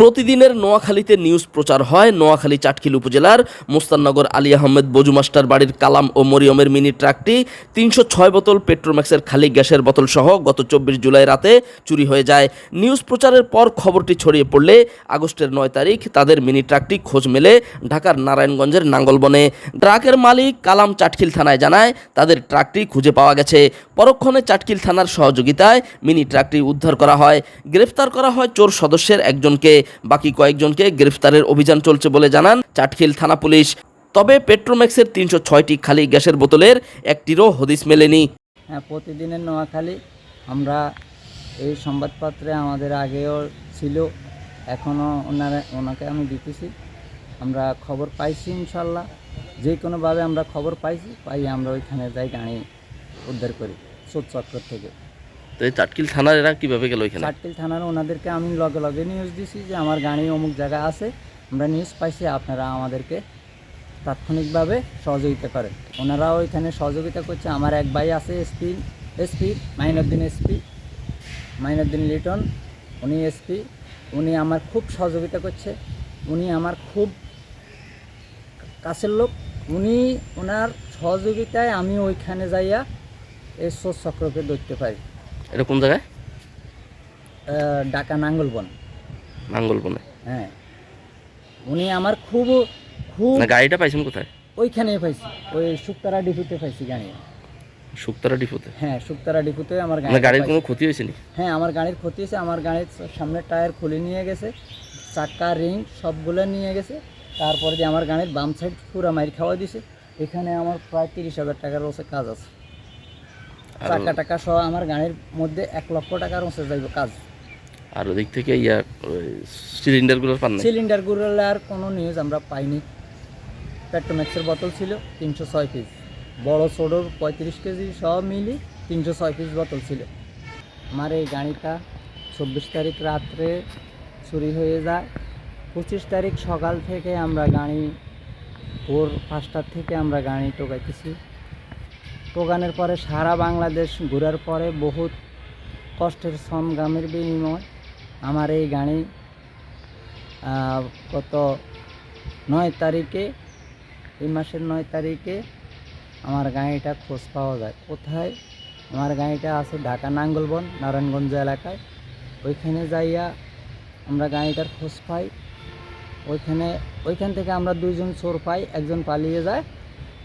প্রতিদিনের নোয়াখালীতে নিউজ প্রচার হয় নোয়াখালী চাটখিল উপজেলার মোস্তাননগর আলী আহমেদ বজু মাস্টার বাড়ির কালাম ও মরিয়মের মিনি ট্রাকটি ৩০৬ বোতল পেট্রোম্যাক্সের খালি গ্যাসের বোতল সহ গত ২৪ জুলাই রাতে চুরি হয়ে যায়। নিউজ প্রচারের পর খবরটি ছড়িয়ে পড়লে আগস্টের ৯ তারিখ তাদের মিনি ট্রাকটি খোঁজ মেলে ঢাকার নারায়ণগঞ্জের নাঙ্গলবনে। ট্রাকের মালিক কালাম চাটখিল থানায় জানায় তাদের ট্রাকটি খুঁজে পাওয়া গেছে। পরক্ষণে চাটখিল থানার সহযোগিতায় মিনি ট্রাকটি উদ্ধার করা হয়। গ্রেফতার করা হয় চোর সদস্যের একজনকে, বাকি কয়েকজনকে গ্রেফতারের অভিযান চলছে বলে জানান চাটখিল থানা পুলিশ। তবে পেট্রোম্যাক্সের ৩০৬টি খালি গ্যাসের বোতলের একটিরও হদিস মেলেনি। হ্যাঁ, প্রতিদিনের নোয়াখালী আমরা এই সংবাদপত্রে আমাদের আগেও ছিল, এখনও ওনাকে আমি দিতেছি। আমরা খবর পাইছি, ইনশাল্লাহ যে কোনোভাবে আমরা খবর পাই আমরা ওইখানে যাই গাড়ি উদ্ধার করি চক্র থেকে। তো এই চাটখিল থানার এরা কীভাবে গেল ওইখানে? চাটখিল থানার ওনাদেরকে আমি লগে লগে নিউজ দিছি যে আমার গাড়ি অমুক জায়গায় আছে, আমরা নিউজ পাইছি, আপনারা আমাদেরকে তাৎক্ষণিকভাবে সহযোগিতা করেন। ওনারাও ওইখানে সহযোগিতা করছে। আমার এক ভাই আছে এসপি মাইনুদ্দিন লিটন, উনি এসপি, উনি আমার খুব সহযোগিতা করছে। উনি আমার খুব কাছের লোক। ওনার সহযোগিতায় আমি ওইখানে যাইয়া এই চোর চক্রকে ধরতে পারি। এটা কোন জায়গায়? ঢাকা নাঙ্গলবনে। হ্যাঁ, উনি আমার খুব গাড়িটা পাইছেন কোথায়? ওইখানেই পাইছি, ওই শুক্তারা ডিপুতে পাইছি গাড়ি। শুক্তারা ডিপোতে? হ্যাঁ, শুক্তারা ডিপুতে আমার গাড়ির কোনো ক্ষতি হয়েছে নি? হ্যাঁ, আমার গাড়ির ক্ষতি হয়েছে। আমার গাড়ির সামনের টায়ার খুলে নিয়ে গেছে, চাকা রিং সবগুলো নিয়ে গেছে। তারপরে দিয়ে আমার গাড়ির বাম সাইড পুরা মাইর খাওয়া দিছে। এখানে আমার প্রায় ৩০,০০০ টাকার রসে কাজ আছে। চাকা টাকা সহ আমার গাড়ির মধ্যে ১ লক্ষ টাকার রসে যাইব কাজ। আর ওদিক থেকে সিলিন্ডারগুলো পান না? সিলিন্ডারগুলো আর কোনো নিউজ আমরা পাইনি। পেট্রোম্যাক্সের বোতল ছিল ৩০৬ পিস, বড় ছোটো ৩৫ কেজি সব মিলি ৩০৬ পিস বোতল ছিল। আমার এই গাড়িটা ২৪ তারিখ রাত্রে চুরি হয়ে যায়। ২৫ তারিখ সকাল থেকে আমরা গাড়ি ভোর ৫টার থেকে আমরা গাড়ি টোকাইতেছি। টোকানোর পরে সারা বাংলাদেশ ঘোরার পরে বহুত কষ্টের সংগ্রামের বিনিময় আমার এই গাড়ি গত ৯ তারিখে, এই মাসের ৯ তারিখে আমার গাড়িটা খোঁজ পাওয়া যায়। কোথায়? আমার গাড়িটা আছে ঢাকা নাঙ্গলবন নারায়ণগঞ্জ এলাকায়। ওইখানে যাইয়া আমরা গাড়িটার খোঁজ পাই। ওইখান থেকে আমরা ২ জন চোর পাই, একজন পালিয়ে যায়,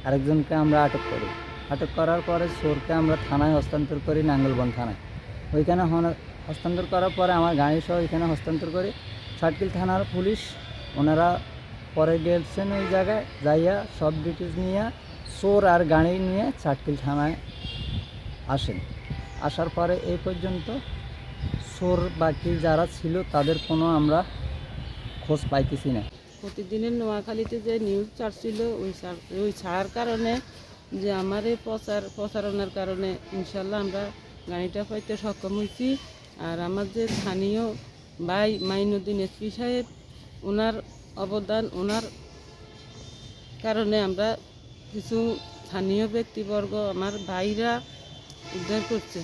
আরেকজনকে আমরা আটক করি। আটক করার পরে চোরকে আমরা থানায় হস্তান্তর করি, নাঙ্গলবন থানায়। ওইখানে হস্তান্তর করার পরে আমার গাড়ি সহ ওইখানে হস্তান্তর করি। চাটখিল থানার পুলিশ ওনারা পরে গেছেন ওই জায়গায়, যাইয়া সব ডিটেলস নিয়ে চোর আর গাড়ি নিয়ে চাটখিল থানায় আসেন। আসার পরে এই পর্যন্ত চোর বাকি যারা ছিল তাদের কোনো আমরা খোঁজ পাইতেছি না। প্রতিদিনের নোয়াখালীতে যে নিউজ ছাড়ছিল ওই ছাড়ার কারণে যে আমার এই প্রচারণার কারণে ইনশাল্লাহ আমরা গাড়িটা পাইতে সক্ষম হয়েছি। আর আমার যে স্থানীয় ভাই মাইনুদ্দিন এসপি সাহেব, ওনার অবদান, ওনার কারণে আমরা কিছু স্থানীয় ব্যক্তিবর্গ, আমার ভাইরা উদ্ধার করছে।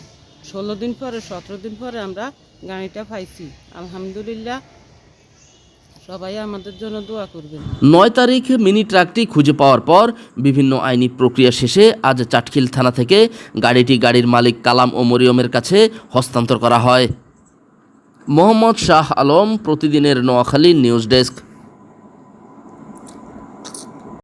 ১৬ দিন পরে ১৭ দিন পরে আমরা গাড়িটা পাইছি। আলহামদুলিল্লাহ, সবাই আমাদের জন্য দোয়া করবেন। ৯ তারিখ মিনি ট্রাকটি খুঁজে পাওয়ার পর বিভিন্ন আইনি প্রক্রিয়া শেষে আজ চাটখিল থানা থেকে গাড়ির মালিক কালাম ও মরিয়মের কাছে হস্তান্তর করা হয়। মোহাম্মদ শাহ আলম, প্রতিদিনের নোয়াখালী নিউজ ডেস্ক।